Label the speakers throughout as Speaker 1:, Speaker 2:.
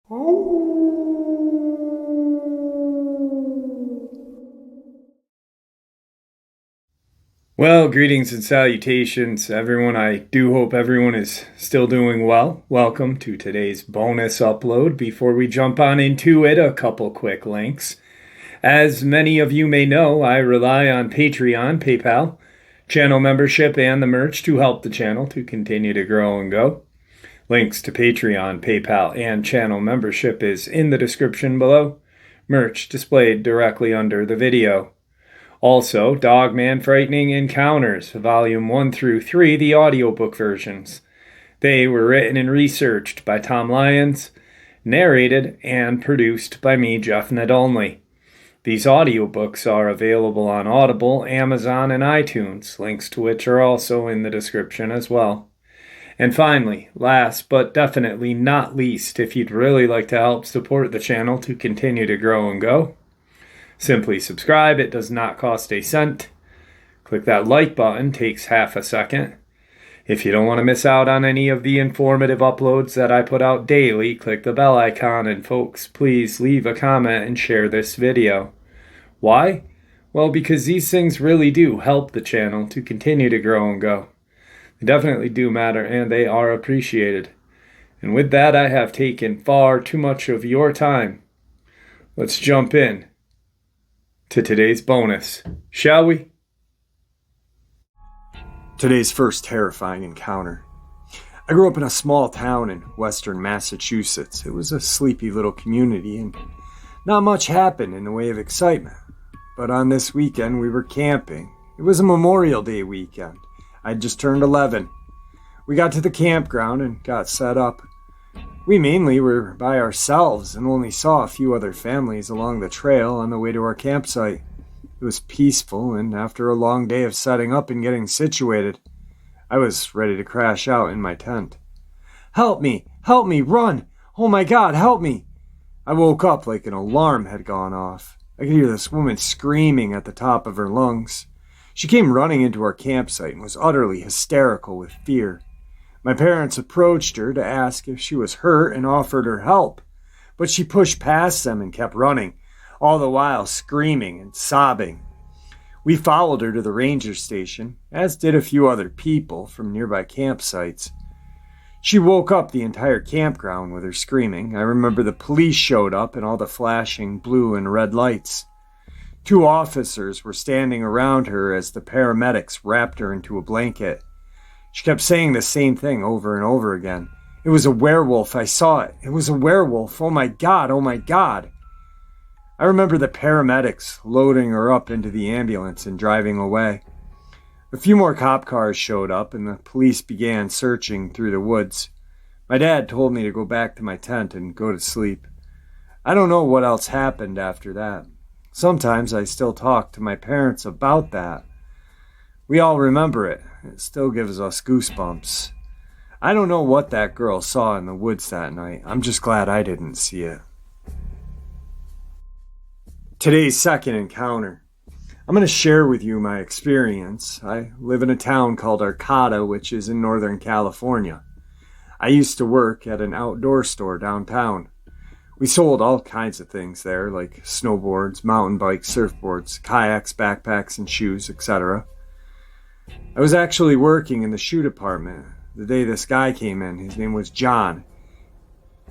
Speaker 1: Well, greetings and salutations, everyone. I do hope everyone is still doing well. Welcome to today's bonus upload. Before we jump on into it, a couple quick links. As many of you may know, I rely on Patreon, PayPal, channel membership, and the merch to help the channel to continue to grow and go. Links to Patreon, PayPal, and channel membership is in the description below. Merch displayed directly under the video. Also, Dogman Frightening Encounters, Volume 1 through 3, the audiobook versions. They were written and researched by Tom Lyons, narrated and produced by me, Jeff Nadolny. These audiobooks are available on Audible, Amazon, and iTunes, links to which are also in the description as well. And finally, last but definitely not least, if you'd really like to help support the channel to continue to grow and go, simply subscribe. It does not cost a cent. Click that like button, takes half a second. If you don't want to miss out on any of the informative uploads that I put out daily, click the bell icon, and folks, please leave a comment and share this video. Why? Well, because these things really do help the channel to continue to grow and go. They definitely do matter, and they are appreciated. And with that, I have taken far too much of your time. Let's jump in to today's bonus, shall we? Today's first terrifying encounter. I grew up in a small town in western Massachusetts. It was a sleepy little community and not much happened in the way of excitement. But on this weekend we were camping. It was a Memorial Day weekend. I'd just turned 11. We got to the campground and got set up. We mainly were by ourselves and only saw a few other families along the trail on the way to our campsite. It was peaceful, and after a long day of setting up and getting situated, I was ready to crash out in my tent. Help me! Help me! Run! Oh my God, help me! I woke up like an alarm had gone off. I could hear this woman screaming at the top of her lungs. She came running into our campsite and was utterly hysterical with fear. My parents approached her to ask if she was hurt and offered her help, but she pushed past them and kept running, all the while screaming and sobbing. We followed her to the ranger station, as did a few other people from nearby campsites. She woke up the entire campground with her screaming. I remember the police showed up and all the flashing blue and red lights. 2 officers were standing around her as the paramedics wrapped her into a blanket. She kept saying the same thing over and over again. It was a werewolf. I saw it. It was a werewolf. Oh my God. Oh my God. I remember the paramedics loading her up into the ambulance and driving away. A few more cop cars showed up and the police began searching through the woods. My dad told me to go back to my tent and go to sleep. I don't know what else happened after that. Sometimes I still talk to my parents about that. We all remember it. It still gives us goosebumps. I don't know what that girl saw in the woods that night. I'm just glad I didn't see it. Today's second encounter. I'm going to share with you my experience. I live in a town called Arcata, which is in Northern California. I used to work at an outdoor store downtown. We sold all kinds of things there, like snowboards, mountain bikes, surfboards, kayaks, backpacks, and shoes, etc. I was actually working in the shoe department the day this guy came in. His name was John.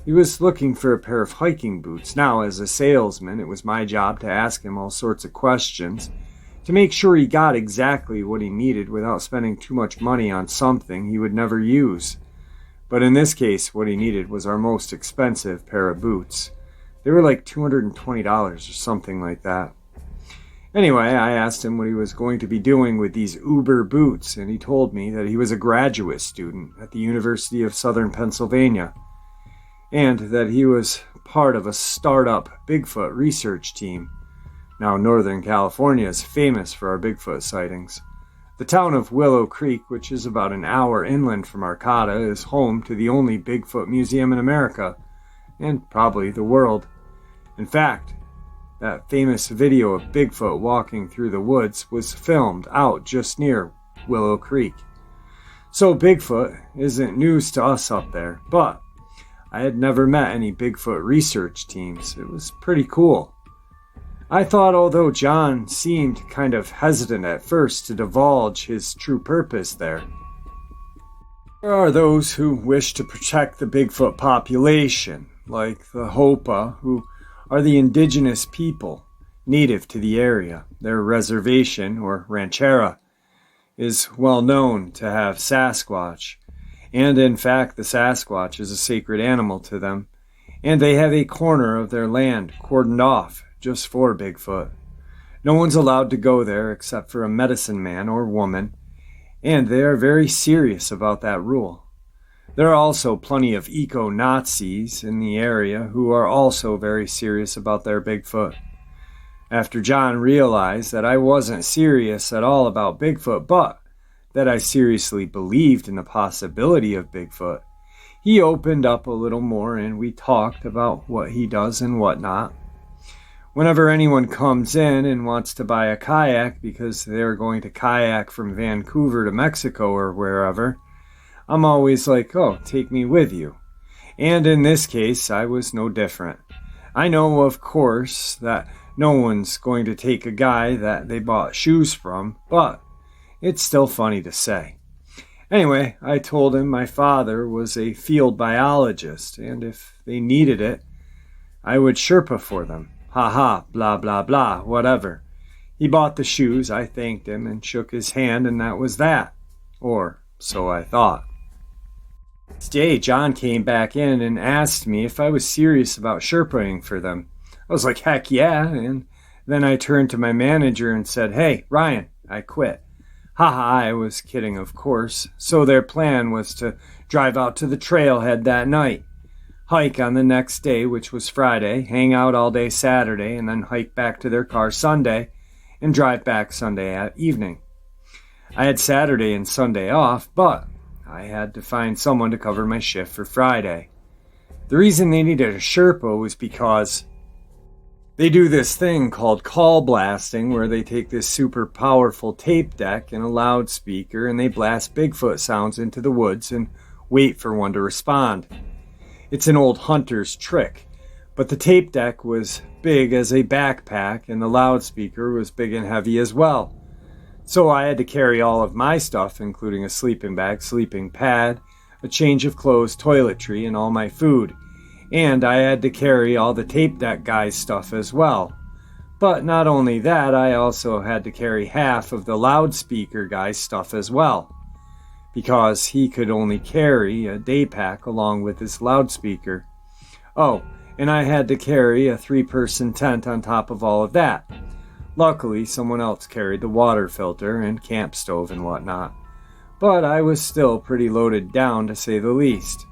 Speaker 1: He was looking for a pair of hiking boots. Now, as a salesman, it was my job to ask him all sorts of questions to make sure he got exactly what he needed without spending too much money on something he would never use. But in this case, what he needed was our most expensive pair of boots. They were like $220 or something like that. Anyway, I asked him what he was going to be doing with these Uber boots, and he told me that he was a graduate student at the University of Southern Pennsylvania, and that he was part of a startup Bigfoot research team. Now, Northern California is famous for our Bigfoot sightings. The town of Willow Creek, which is about an hour inland from Arcata, is home to the only Bigfoot museum in America, and probably the world. In fact, that famous video of Bigfoot walking through the woods was filmed out just near Willow Creek. So Bigfoot isn't news to us up there, but I had never met any Bigfoot research teams. It was pretty cool. I thought although John seemed kind of hesitant at first to divulge his true purpose there are those who wish to protect the Bigfoot population, like the Hopa, who are the indigenous people native to the area. Their reservation, or ranchera, is well known to have Sasquatch, and in fact the Sasquatch is a sacred animal to them, and they have a corner of their land cordoned off just for Bigfoot. No one's allowed to go there except for a medicine man or woman, and they are very serious about that rule. There are also plenty of eco-Nazis in the area who are also very serious about their Bigfoot. After John realized that I wasn't serious at all about Bigfoot, but that I seriously believed in the possibility of Bigfoot, he opened up a little more and we talked about what he does and whatnot. Whenever anyone comes in and wants to buy a kayak because they're going to kayak from Vancouver to Mexico or wherever, I'm always like, oh, take me with you. And in this case, I was no different. I know, of course, that no one's going to take a guy that they bought shoes from, but it's still funny to say. Anyway, I told him my father was a field biologist, and if they needed it, I would Sherpa for them. Ha, blah, blah, blah, whatever. He bought the shoes, I thanked him, and shook his hand, and that was that. Or so I thought. Next day, John came back in and asked me if I was serious about Sherpaing for them. I was like, heck yeah, and then I turned to my manager and said, hey, Ryan, I quit. Haha, I was kidding, of course. So their plan was to drive out to the trailhead that night, hike on the next day, which was Friday, hang out all day Saturday, and then hike back to their car Sunday, and drive back Sunday evening. I had Saturday and Sunday off, but I had to find someone to cover my shift for Friday. The reason they needed a Sherpa was because they do this thing called call blasting, where they take this super powerful tape deck and a loudspeaker, and they blast Bigfoot sounds into the woods and wait for one to respond. It's an old hunter's trick, but the tape deck was big as a backpack and the loudspeaker was big and heavy as well. So I had to carry all of my stuff, including a sleeping bag, sleeping pad, a change of clothes, toiletry, and all my food. And I had to carry all the tape deck guy's stuff as well. But not only that, I also had to carry half of the loudspeaker guy's stuff as well, because he could only carry a day pack along with his loudspeaker. Oh, and I had to carry a 3-person tent on top of all of that. Luckily, someone else carried the water filter and camp stove and whatnot, but I was still pretty loaded down to say the least.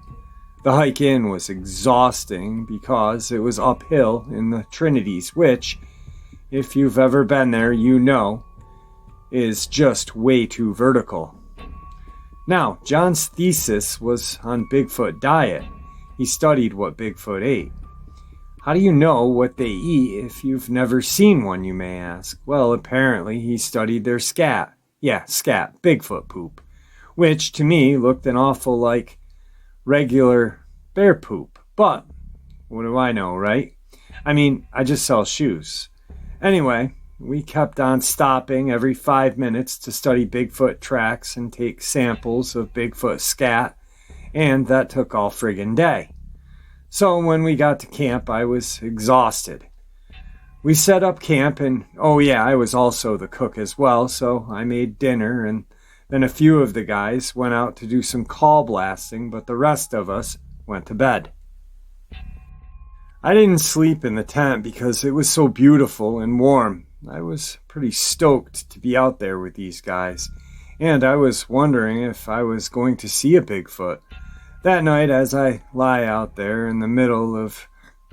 Speaker 1: The hike in was exhausting because it was uphill in the Trinities, which, if you've ever been there, you know, is just way too vertical. Now, John's thesis was on Bigfoot diet. He studied what Bigfoot ate. How do you know what they eat if you've never seen one, you may ask? Well, apparently he studied their scat. Yeah, scat, Bigfoot poop, which to me looked an awful like regular bear poop. But what do I know, right? I mean, I just sell shoes. Anyway, we kept on stopping every 5 minutes to study Bigfoot tracks and take samples of Bigfoot scat, and that took all friggin' day. So when we got to camp, I was exhausted. We set up camp, and oh yeah, I was also the cook as well, so I made dinner, and then a few of the guys went out to do some call blasting, but the rest of us went to bed. I didn't sleep in the tent because it was so beautiful and warm. I was pretty stoked to be out there with these guys, and I was wondering if I was going to see a Bigfoot. That night, as I lie out there in the middle of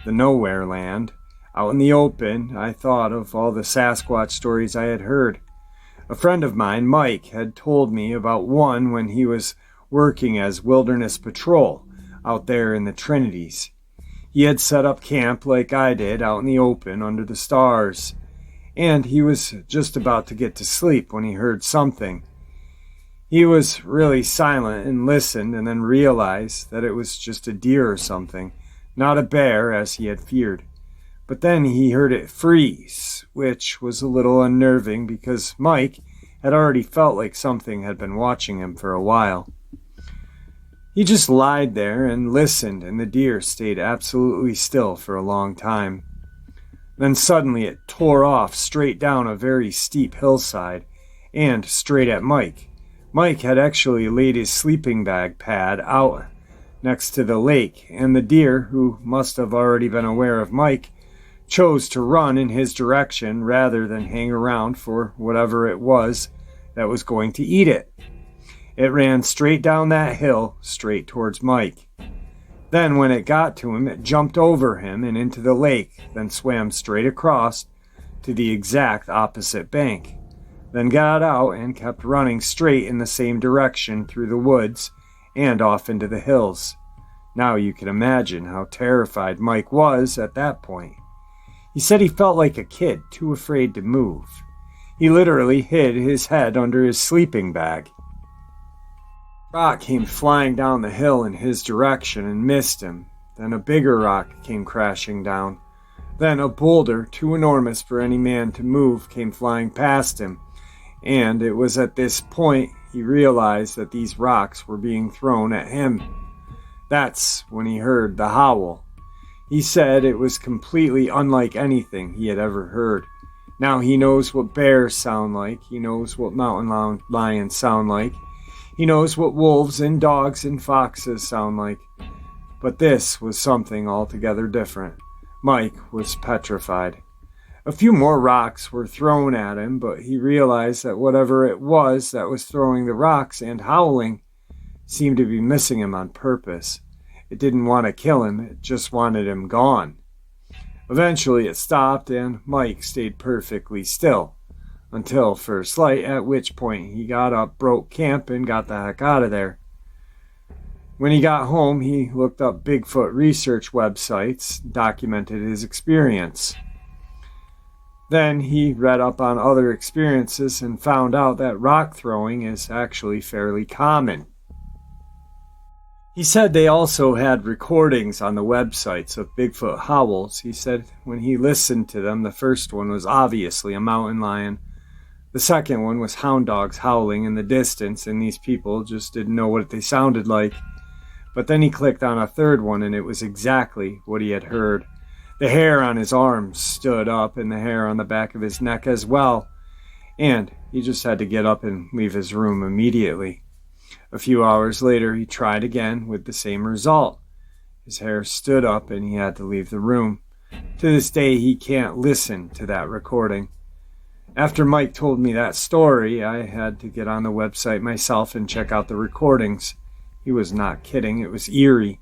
Speaker 1: the nowhere land, out in the open, I thought of all the Sasquatch stories I had heard. A friend of mine, Mike, had told me about one when he was working as wilderness patrol out there in the Trinities. He had set up camp like I did out in the open under the stars, and he was just about to get to sleep when he heard something. He was really silent and listened, and then realized that it was just a deer or something, not a bear as he had feared. But then he heard it freeze, which was a little unnerving because Mike had already felt like something had been watching him for a while. He just lied there and listened, and the deer stayed absolutely still for a long time. Then suddenly it tore off straight down a very steep hillside and straight at Mike. Mike had actually laid his sleeping bag pad out next to the lake, and the deer, who must have already been aware of Mike, chose to run in his direction rather than hang around for whatever it was that was going to eat it. It ran straight down that hill, straight towards Mike. Then when it got to him, it jumped over him and into the lake, then swam straight across to the exact opposite bank, then got out and kept running straight in the same direction through the woods and off into the hills. Now you can imagine how terrified Mike was at that point. He said he felt like a kid, too afraid to move. He literally hid his head under his sleeping bag. A rock came flying down the hill in his direction and missed him. Then a bigger rock came crashing down. Then a boulder, too enormous for any man to move, came flying past him. And it was at this point he realized that these rocks were being thrown at him. That's when he heard the howl. He said it was completely unlike anything he had ever heard. Now he knows what bears sound like. He knows what mountain lions sound like. He knows what wolves and dogs and foxes sound like. But this was something altogether different. Mike was petrified. A few more rocks were thrown at him, but he realized that whatever it was that was throwing the rocks and howling seemed to be missing him on purpose. It didn't want to kill him, it just wanted him gone. Eventually it stopped and Mike stayed perfectly still, until first light, at which point he got up, broke camp, and got the heck out of there. When he got home, he looked up Bigfoot research websites, documented his experience. Then he read up on other experiences and found out that rock throwing is actually fairly common. He said they also had recordings on the websites of Bigfoot howls. He said when he listened to them, the first one was obviously a mountain lion. The second one was hound dogs howling in the distance, and these people just didn't know what they sounded like. But then he clicked on a third one, and it was exactly what he had heard. The hair on his arms stood up, and the hair on the back of his neck as well. And he just had to get up and leave his room immediately. A few hours later, he tried again with the same result. His hair stood up, and he had to leave the room. To this day, he can't listen to that recording. After Mike told me that story, I had to get on the website myself and check out the recordings. He was not kidding, it was eerie.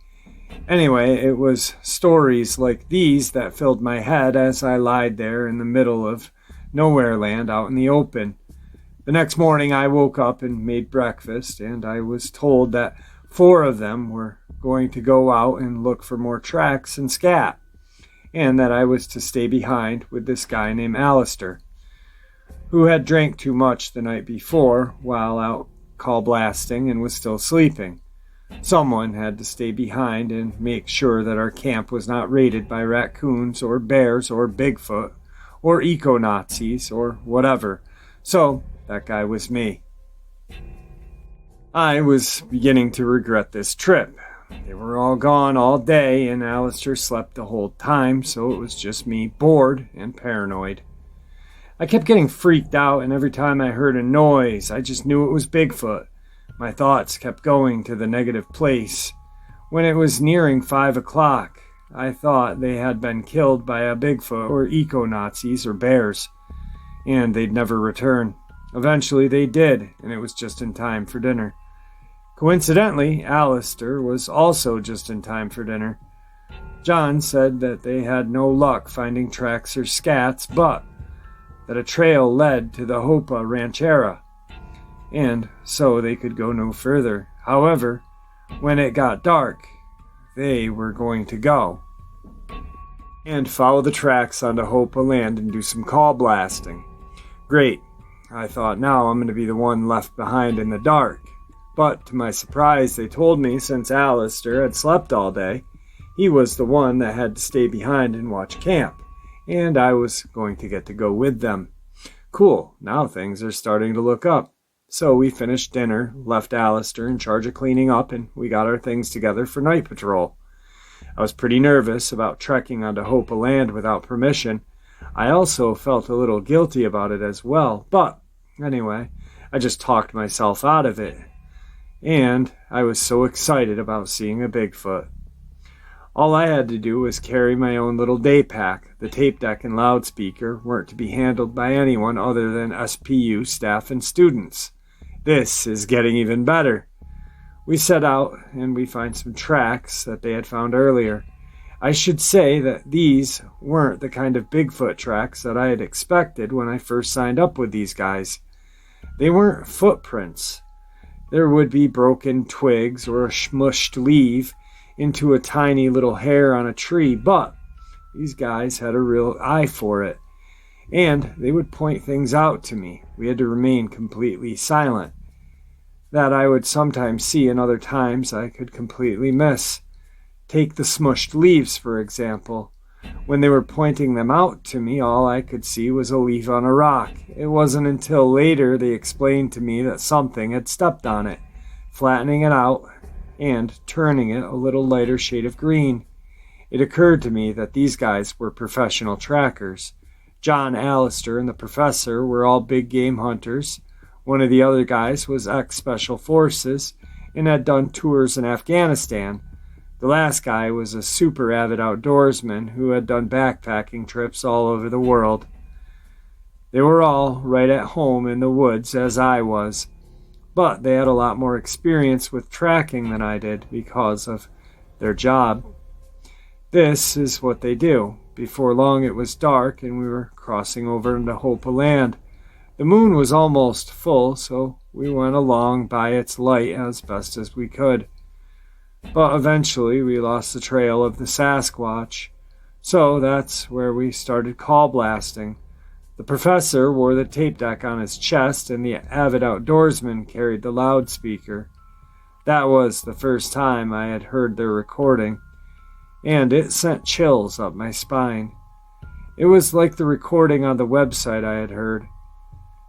Speaker 1: Anyway, it was stories like these that filled my head as I lied there in the middle of nowhere land out in the open. The next morning I woke up and made breakfast, and I was told that 4 of them were going to go out and look for more tracks and scat, and that I was to stay behind with this guy named Alistair, who had drank too much the night before while out call blasting and was still sleeping. Someone had to stay behind and make sure that our camp was not raided by raccoons or bears or Bigfoot or eco-Nazis or whatever. So that guy was me. I was beginning to regret this trip. They were all gone all day and Alistair slept the whole time, so it was just me, bored and paranoid. I kept getting freaked out, and every time I heard a noise, I just knew it was Bigfoot. My thoughts kept going to the negative place. When it was nearing 5 o'clock, I thought they had been killed by a Bigfoot or eco-Nazis or bears, and they'd never return. Eventually they did, and it was just in time for dinner. Coincidentally, Alistair was also just in time for dinner. John said that they had no luck finding tracks or scats, but that a trail led to the Hopa Ranchera, and so they could go no further. However, when it got dark, they were going to go and follow the tracks onto Hopa land and do some call blasting. Great. I thought now I'm going to be the one left behind in the dark. But to my surprise, they told me since Alistair had slept all day, he was the one that had to stay behind and watch camp, and I was going to get to go with them. Cool, now things are starting to look up. So we finished dinner, left Alistair in charge of cleaning up, and we got our things together for night patrol. I was pretty nervous about trekking onto Hope of Land without permission. I also felt a little guilty about it as well, but anyway, I just talked myself out of it. And I was so excited about seeing a Bigfoot. All I had to do was carry my own little day pack. The tape deck and loudspeaker weren't to be handled by anyone other than SPU staff and students. This is getting even better. We set out and we find some tracks that they had found earlier. I should say that these weren't the kind of Bigfoot tracks that I had expected when I first signed up with these guys. They weren't footprints. There would be broken twigs or a smushed leaf into a tiny little hair on a tree, but these guys had a real eye for it. And they would point things out to me. We had to remain completely silent. That I would sometimes see and other times I could completely miss. Take the smushed leaves, for example. When they were pointing them out to me, all I could see was a leaf on a rock. It wasn't until later they explained to me that something had stepped on it, flattening it out and turning it a little lighter shade of green. It occurred to me that these guys were professional trackers. John, Alistair, and the professor were all big game hunters. One of the other guys was ex-Special Forces and had done tours in Afghanistan. The last guy was a super avid outdoorsman who had done backpacking trips all over the world. They were all right at home in the woods as I was, but they had a lot more experience with tracking than I did because of their job. This is what they do. Before long it was dark and we were crossing over into Hope of Land. The moon was almost full, so we went along by its light as best as we could. But eventually we lost the trail of the Sasquatch, so that's where we started call blasting. The professor wore the tape deck on his chest and the avid outdoorsman carried the loudspeaker. That was the first time I had heard their recording, and it sent chills up my spine. It was like the recording on the website I had heard.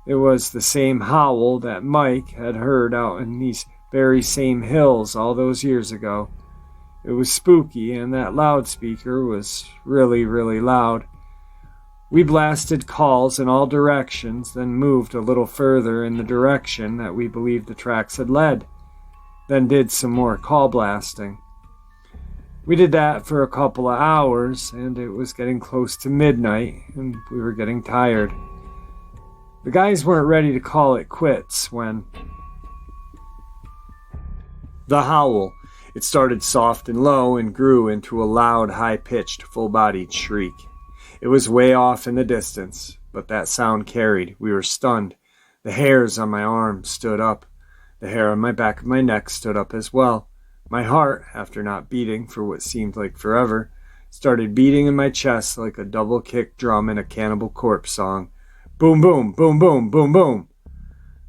Speaker 1: It was the same howl that Mike had heard out in these very same hills all those years ago. It was spooky, and that loudspeaker was really, really loud. We blasted calls in all directions, then moved a little further in the direction that we believed the tracks had led, then did some more call blasting. We did that for a couple of hours, and it was getting close to midnight, and we were getting tired. The guys weren't ready to call it quits when the howl, it started soft and low and grew into a loud, high-pitched, full-bodied shriek. It was way off in the distance, but that sound carried. We were stunned. The hairs on my arms stood up. The hair on my back of my neck stood up as well. My heart, after not beating for what seemed like forever, started beating in my chest like a double-kick drum in a Cannibal Corpse song. Boom, boom, boom, boom, boom, boom.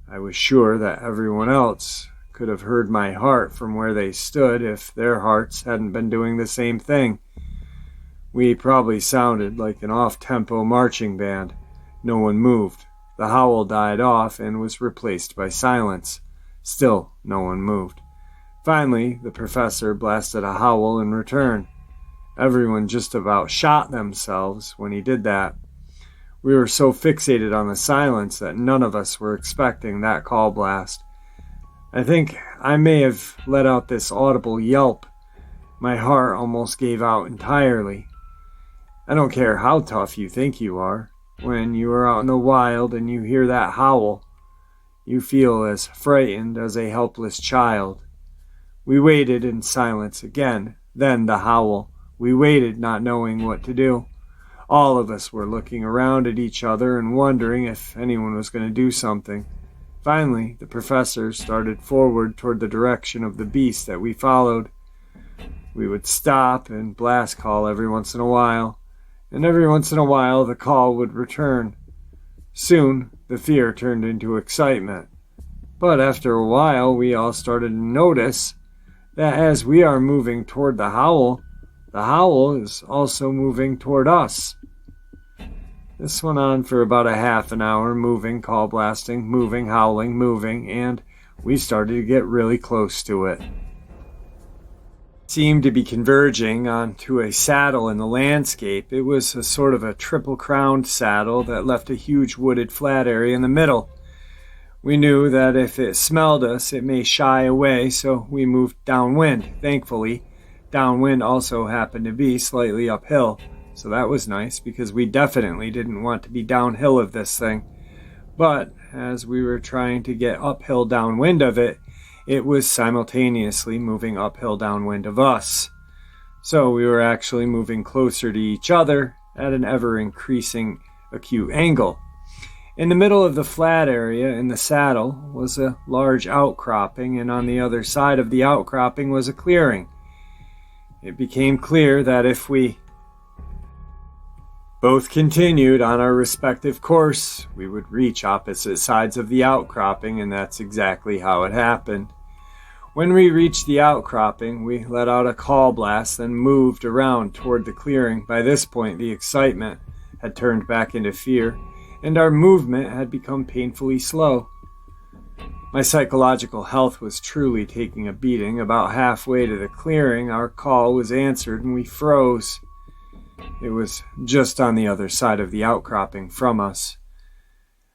Speaker 1: I was sure that everyone else could have heard my heart from where they stood if their hearts hadn't been doing the same thing. We probably sounded like an off-tempo marching band. No one moved. The howl died off and was replaced by silence. Still, no one moved. Finally, the professor blasted a howl in return. Everyone just about shot themselves when he did that. We were so fixated on the silence that none of us were expecting that call blast. I think I may have let out this audible yelp. My heart almost gave out entirely. I don't care how tough you think you are. When you are out in the wild and you hear that howl, you feel as frightened as a helpless child. We waited in silence again, then the howl. We waited, not knowing what to do. All of us were looking around at each other and wondering if anyone was going to do something. Finally, the professor started forward toward the direction of the beast that we followed. We would stop and blast call every once in a while, and every once in a while the call would return. Soon, The fear turned into excitement. But after a while, we all started to notice that as we are moving toward the howl is also moving toward us. This went on for about a half an hour, moving, call blasting, moving, howling, moving, and we started to get really close to it. Seemed to be converging onto a saddle in the landscape. It was a sort of a triple-crowned saddle that left a huge wooded flat area in the middle. We knew that if it smelled us, it may shy away, so we moved downwind. Thankfully, downwind also happened to be slightly uphill, so that was nice because we definitely didn't want to be downhill of this thing. But as we were trying to get uphill downwind of it, it was simultaneously moving uphill downwind of us. So we were actually moving closer to each other at an ever-increasing acute angle. In the middle of the flat area in the saddle was a large outcropping, and on the other side of the outcropping was a clearing. It became clear that if we both continued on our respective course, we would reach opposite sides of the outcropping, and that's exactly how it happened. When we reached the outcropping, we let out a call blast, then moved around toward the clearing. By this point, the excitement had turned back into fear, and our movement had become painfully slow. My psychological health was truly taking a beating. About halfway to the clearing, our call was answered, and we froze. It was just on the other side of the outcropping from us.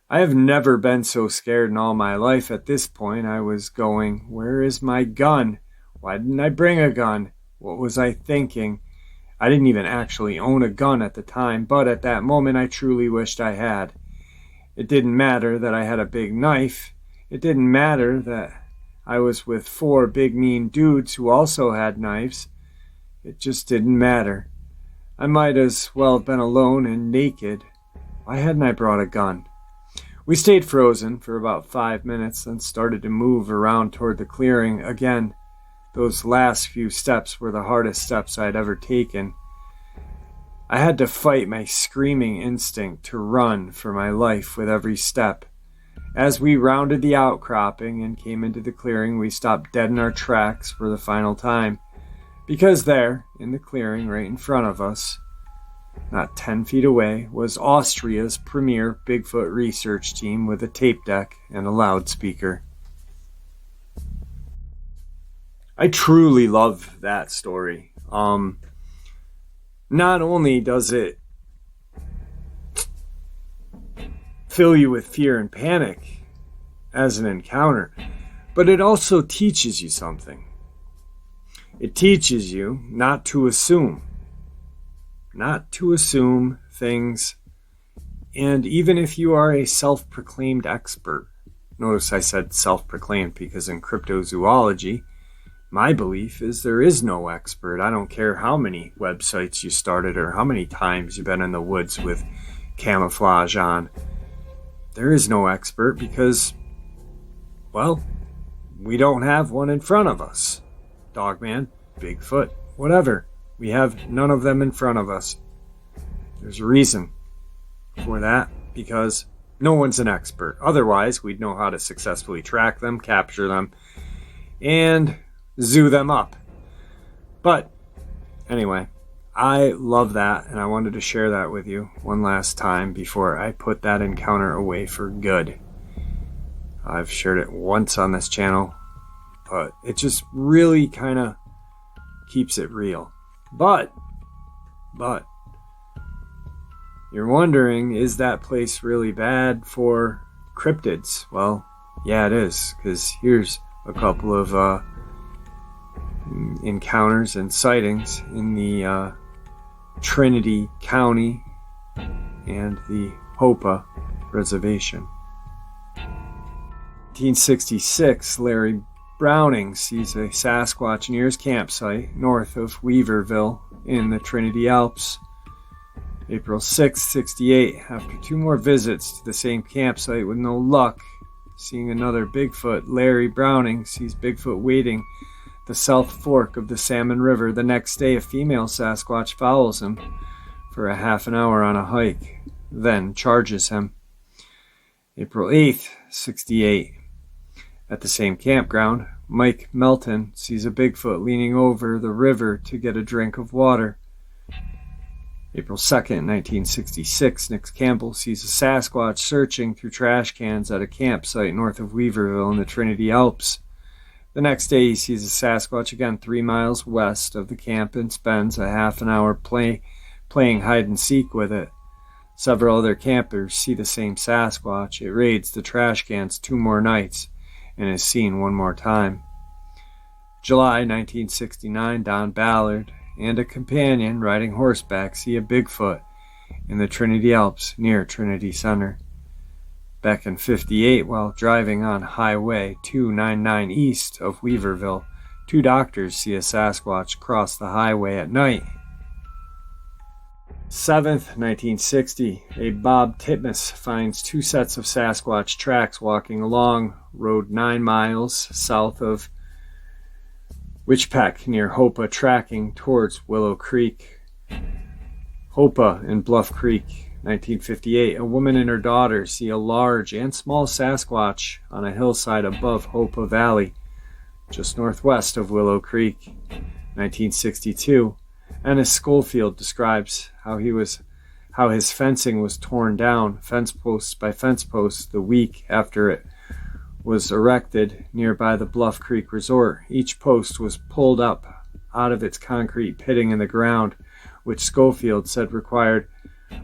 Speaker 1: I have never been so scared in all my life. At this point, I was going, where is my gun? Why didn't I bring a gun? What was I thinking? I didn't even actually own a gun at the time, but at that moment I truly wished I had. It didn't matter that I had a big knife. It didn't matter that I was with 4 big mean dudes who also had knives. It just didn't matter. I might as well have been alone and naked. Why hadn't I brought a gun? We stayed frozen for about 5 minutes, then started to move around toward the clearing. Again, those last few steps were the hardest steps I'd ever taken. I had to fight my screaming instinct to run for my life with every step. As we rounded the outcropping and came into the clearing, we stopped dead in our tracks for the final time. Because there, in the clearing right in front of us, not 10 feet away, was Austria's premier Bigfoot research team with a tape deck and a loudspeaker. I truly love that story. Not only does it fill you with fear and panic as an encounter, but it also teaches you something. It teaches you not to assume things, and even if you are a self-proclaimed expert, notice I said self-proclaimed because in cryptozoology, my belief is there is no expert. I don't care how many websites you started or how many times you've been in the woods with camouflage on. There is no expert because, well, we don't have one in front of us. Dogman, Bigfoot, whatever. We have none of them in front of us. There's a reason for that, because no one's an expert. Otherwise, we'd know how to successfully track them, capture them, and zoo them up. But anyway, I love that, and I wanted to share that with you one last time before I put that encounter away for good. I've shared it once on this channel, but it just really kind of keeps it real. But you're wondering, is that place really bad for cryptids? Well, yeah, it is, because here's a couple of encounters and sightings in the Trinity County and the Hopa Reservation. 1966, Larry Browning sees a Sasquatch near his campsite north of Weaverville in the Trinity Alps. April 6, 68, after 2 more visits to the same campsite with no luck, seeing another Bigfoot, Larry Browning sees Bigfoot wading the South Fork of the Salmon River. The next day, a female Sasquatch follows him for a half an hour on a hike, then charges him. April 8th, 68. At the same campground, Mike Melton sees a Bigfoot leaning over the river to get a drink of water. April 2nd, 1966, Nick Campbell sees a Sasquatch searching through trash cans at a campsite north of Weaverville in the Trinity Alps. The next day, he sees a Sasquatch again 3 miles west of the camp and spends a half an hour playing hide-and-seek with it. Several other campers see the same Sasquatch. It raids the trash cans 2 more nights and is seen 1 more time. July 1969, Don Ballard and a companion riding horseback see a Bigfoot in the Trinity Alps near Trinity Center. Back in 58, while driving on Highway 299 east of Weaverville, 2 doctors see a Sasquatch cross the highway at night. 7th, 1960, a Bob Titmus finds 2 sets of Sasquatch tracks walking along Road 9 miles south of Witchpeck near Hopa, tracking towards Willow Creek. Hopa and Bluff Creek, 1958. A woman and her daughter see a large and small Sasquatch on a hillside above Hopa Valley, just northwest of Willow Creek. 1962. Ennis Schofield describes how his fencing was torn down, fence posts by fence posts, the week after it was erected nearby the Bluff Creek Resort. Each post was pulled up out of its concrete pitting in the ground, which Schofield said required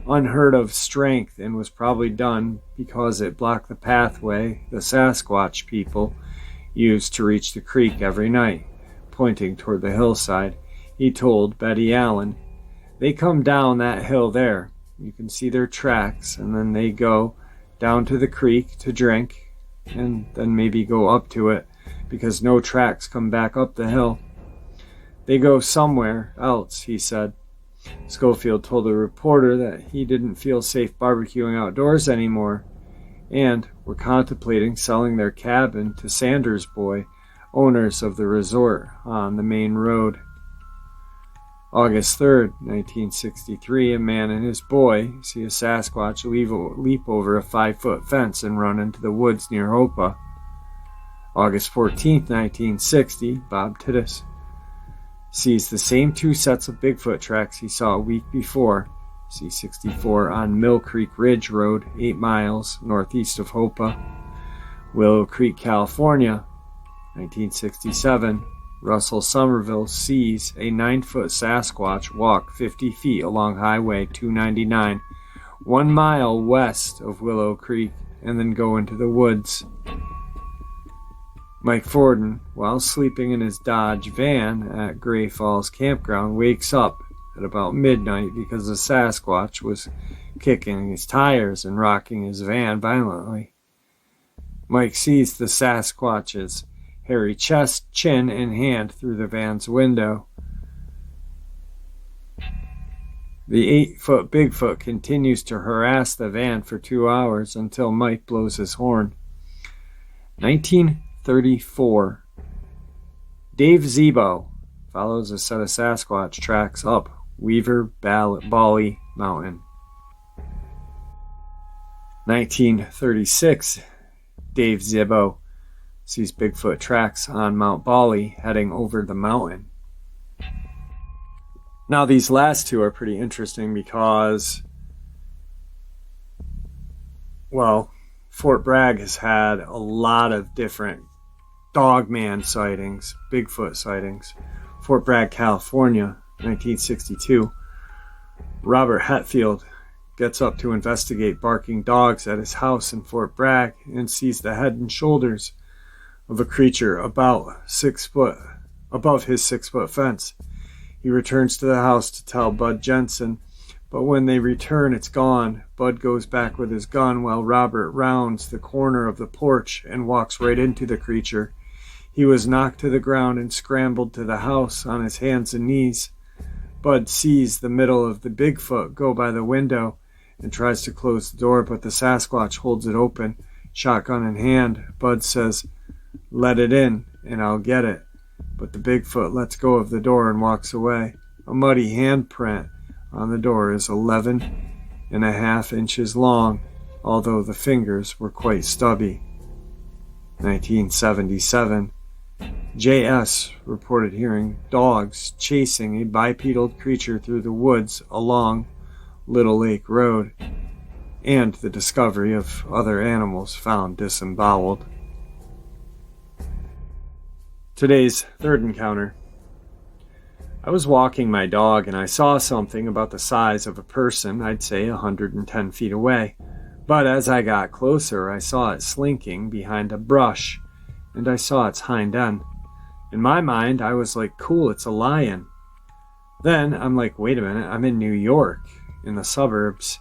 Speaker 1: unheard of strength and was probably done because it blocked the pathway the Sasquatch people used to reach the creek every night. Pointing toward the hillside, he told Betty Allen, "They come down that hill there. You can see their tracks, and then they go down to the creek to drink, and then maybe go up to it, because no tracks come back up the hill. They go somewhere else," he said. Schofield told a reporter that he didn't feel safe barbecuing outdoors anymore, and were contemplating selling their cabin to Sanders Boy, owners of the resort on the main road. August 3rd, 1963, a man and his boy see a Sasquatch leap over a 5-foot fence and run into the woods near Hopa. August 14th, 1960, Bob Tittis sees the same 2 sets of Bigfoot tracks he saw a week before, C-64 on Mill Creek Ridge Road, 8 miles northeast of Hopa. Willow Creek, California, 1967. Russell Somerville sees a 9-foot Sasquatch walk 50 feet along Highway 299, 1 mile west of Willow Creek, and then go into the woods. Mike Forden, while sleeping in his Dodge van at Gray Falls Campground, wakes up at about midnight because the Sasquatch was kicking his tires and rocking his van violently. Mike sees the Sasquatch's hairy chest, chin, and hand through the van's window. The 8-foot Bigfoot continues to harass the van for 2 hours until Mike blows his horn. 1934. Dave Zebo follows a set of Sasquatch tracks up Weaver Bali Mountain. 1936. Dave Zebo sees Bigfoot tracks on Mount Bali heading over the mountain. Now these last 2 are pretty interesting because, well, Fort Bragg has had a lot of different Dogman sightings, Bigfoot sightings. Fort Bragg, California, 1962. Robert Hetfield gets up to investigate barking dogs at his house in Fort Bragg and sees the head and shoulders of a creature about 6 foot above his 6-foot fence. He returns to the house to tell Bud Jensen, but when they return, it's gone. Bud goes back with his gun while Robert rounds the corner of the porch and walks right into the creature. He was knocked to the ground and scrambled to the house on his hands and knees. Bud sees the middle of the Bigfoot go by the window and tries to close the door, but the Sasquatch holds it open, shotgun in hand. Bud says, "Let it in, and I'll get it." But the Bigfoot lets go of the door and walks away. A muddy handprint on the door is 11.5 inches long although the fingers were quite stubby. 1977, J.S. reported hearing dogs chasing a bipedal creature through the woods along Little Lake Road, and the discovery of other animals found disemboweled. Today's third encounter. I was walking my dog and I saw something about the size of a person, I'd say 110 feet away. But as I got closer, I saw it slinking behind a brush, and I saw its hind end. In my mind, I was like, cool, it's a lion. Then I'm like, wait a minute, I'm in New York, in the suburbs.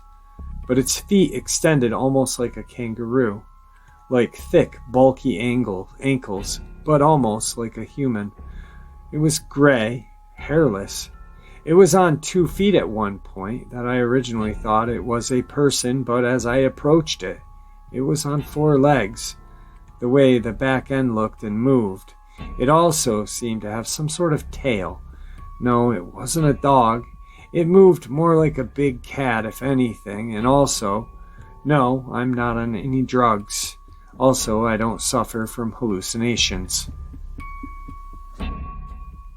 Speaker 1: But its feet extended almost like a kangaroo, like thick, bulky ankles, but almost like a human. It was gray, hairless. It was on 2 feet at one point that I originally thought it was a person, but as I approached it, it was on 4 legs. The way the back end looked and moved, it also seemed to have some sort of tail. No, it wasn't a dog. It moved more like a big cat, if anything, and also, no, I'm not on any drugs. Also, I don't suffer from hallucinations.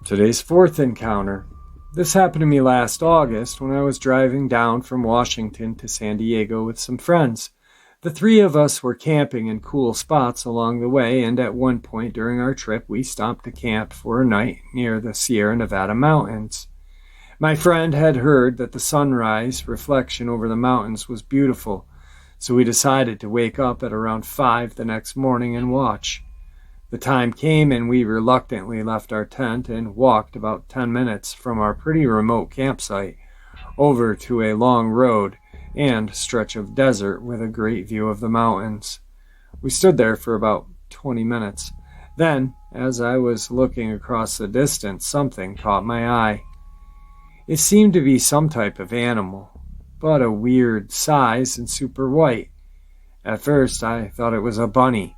Speaker 1: Today's fourth encounter. This happened to me last August when I was driving down from Washington to San Diego with some friends. The 3 of us were camping in cool spots along the way, and at one point during our trip we stopped to camp for a night near the Sierra Nevada mountains. My friend had heard that the sunrise reflection over the mountains was beautiful, so we decided to wake up at around 5 the next morning and watch. The time came and we reluctantly left our tent and walked about 10 minutes from our pretty remote campsite over to a long road and stretch of desert with a great view of the mountains. We stood there for about 20 minutes. Then, as I was looking across the distance, something caught my eye. It seemed to be some type of animal, but a weird size and super white. At first I thought it was a bunny,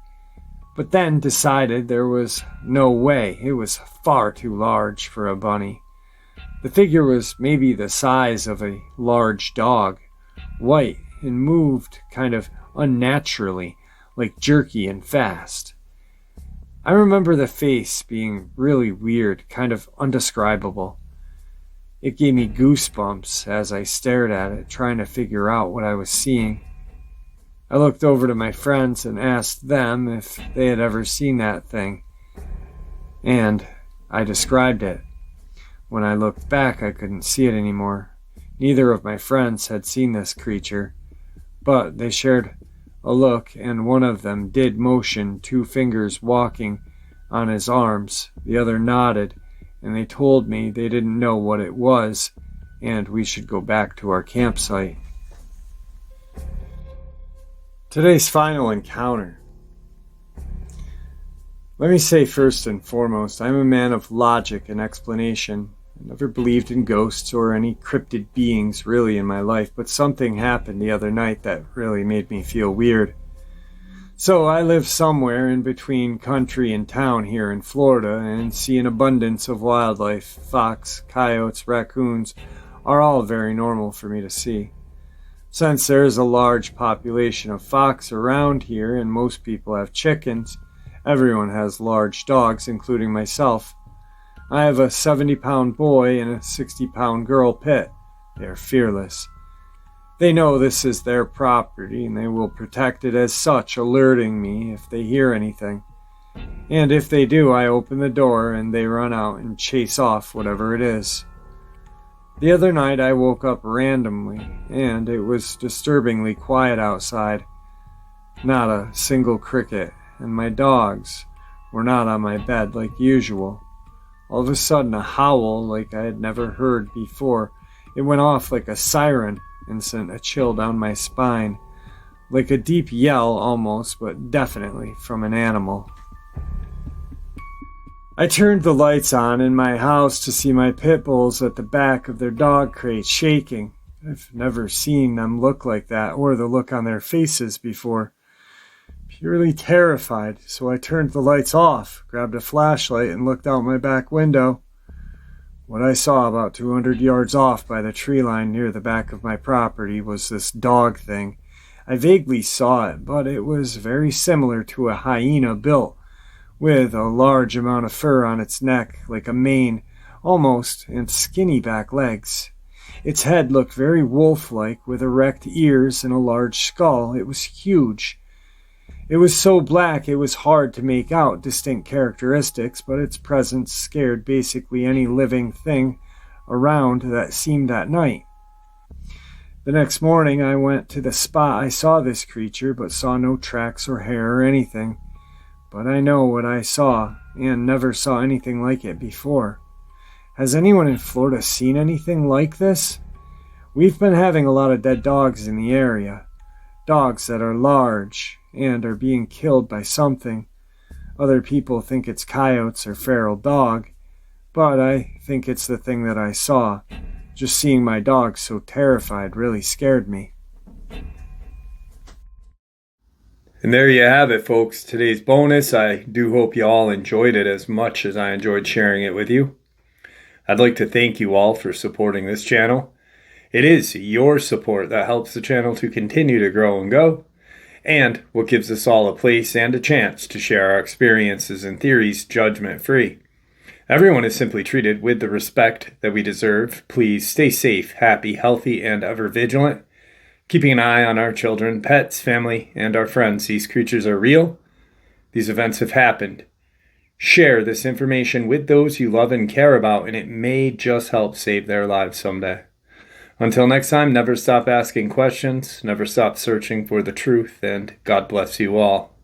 Speaker 1: but then decided there was no way. It was far too large for a bunny. The figure was maybe the size of a large dog, white, and moved kind of unnaturally, like jerky and fast. I remember the face being really weird, kind of undescribable. It gave me goosebumps as I stared at it, trying to figure out what I was seeing. I looked over to my friends and asked them if they had ever seen that thing, and I described it. When I looked back, I couldn't see it anymore. Neither of my friends had seen this creature, but they shared a look, and one of them did motion 2 fingers walking on his arms. The other nodded, and they told me they didn't know what it was, and we should go back to our campsite. Today's final encounter. Let me say first and foremost, I'm a man of logic and explanation. I never believed in ghosts or any cryptid beings really in my life, but something happened the other night that really made me feel weird. So I live somewhere in between country and town here in Florida and see an abundance of wildlife. Fox, coyotes, raccoons are all very normal for me to see. Since there is a large population of fox around here and most people have chickens, everyone has large dogs, including myself. I have a 70-pound boy and a 60-pound girl pit. They are fearless. They know this is their property and they will protect it as such, alerting me if they hear anything. And if they do, I open the door and they run out and chase off whatever it is. The other night I woke up randomly and it was disturbingly quiet outside. Not a single cricket, and my dogs were not on my bed like usual. All of a sudden a howl like I had never heard before. It went off like a siren and sent a chill down my spine, like a deep yell almost, but definitely from an animal. I turned the lights on in my house to see my pit bulls at the back of their dog crate shaking. I've never seen them look like that or the look on their faces before. Purely terrified, so I turned the lights off, grabbed a flashlight, and looked out my back window. What I saw about 200 yards off by the tree line near the back of my property was this dog thing. I vaguely saw it, but it was very similar to a hyena built, with a large amount of fur on its neck, like a mane, almost, and skinny back legs. Its head looked very wolf-like, with erect ears and a large skull. It was huge. It was so black it was hard to make out distinct characteristics, but its presence scared basically any living thing around that seemed at night. The next morning I went to the spot I saw this creature, but saw no tracks or hair or anything. But I know what I saw, and never saw anything like it before. Has anyone in Florida seen anything like this? We've been having a lot of dead dogs in the area. Dogs that are large and are being killed by something. Other people think it's coyotes or feral dog, but I think it's the thing that I saw. Just seeing my dog so terrified really scared me.
Speaker 2: And there you have it, folks. Today's bonus. I do hope you all enjoyed it as much as I enjoyed sharing it with you. I'd like to thank you all for supporting this channel. It is your support that helps the channel to continue to grow and go, and what gives us all a place and a chance to share our experiences and theories judgment-free. Everyone is simply treated with the respect that we deserve. Please stay safe, happy, healthy, and ever vigilant. Keeping an eye on our children, pets, family, and our friends. These creatures are real. These events have happened. Share this information with those you love and care about, and it may just help save their lives someday. Until next time, never stop asking questions, never stop searching for the truth, and God bless you all.